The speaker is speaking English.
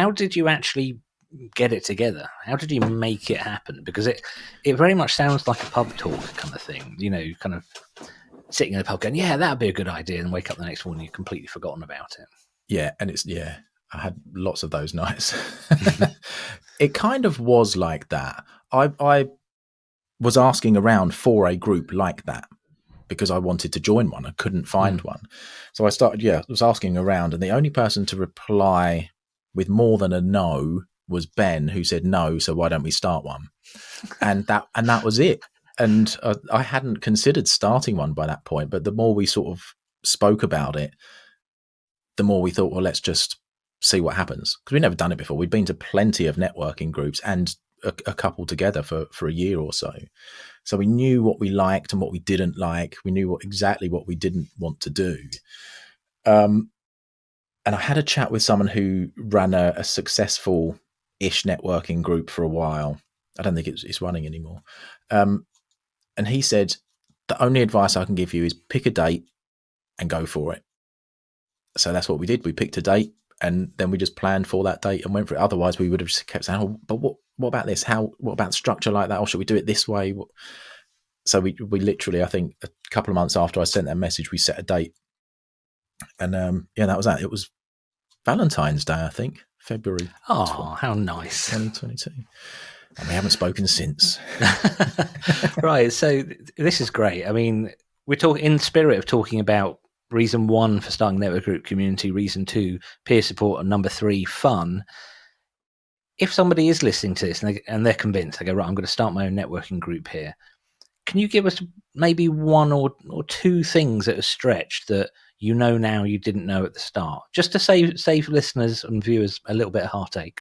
How did you actually get it together? How did you make it happen? Because it very much sounds like a pub talk kind of thing, kind of sitting in the pub going, yeah, that'd be a good idea, and wake up the next morning, you've completely forgotten about it. Yeah, and I had lots of those nights. It kind of was like that. I was asking around for a group like that because I wanted to join one. I couldn't find one. So I started, I was asking around, and the only person to reply with more than a no was Ben, who said no, so why don't we start one? And that was it. And I hadn't considered starting one by that point, but the more we sort of spoke about it, the more we thought, well, let's just see what happens. Because we'd never done it before. We'd been to plenty of networking groups and a couple together for a year or so. So we knew what we liked and what we didn't like. We knew exactly what we didn't want to do. And I had a chat with someone who ran a successful-ish networking group for a while. I don't think it's running anymore. And he said, the only advice I can give you is pick a date and go for it. So that's what we did. We picked a date, and then we just planned for that date and went for it. Otherwise, we would have just kept saying, but what about this? What about structure like that? Or should we do it this way? So we literally, I think a couple of months after I sent that message, we set a date. And that was that. It was Valentine's Day, I think, February. Oh, how nice. 2022. And we haven't spoken since. Right. So this is great. I mean, we're talking in spirit of talking about reason 1 for starting network group community, reason 2, peer support, and number 3, fun. If somebody is listening to this and they're convinced, they go, right, I'm going to start my own networking group here. Can you give us maybe 1 or 2 things that are stretched that now you didn't know at the start, just to save listeners and viewers a little bit of heartache?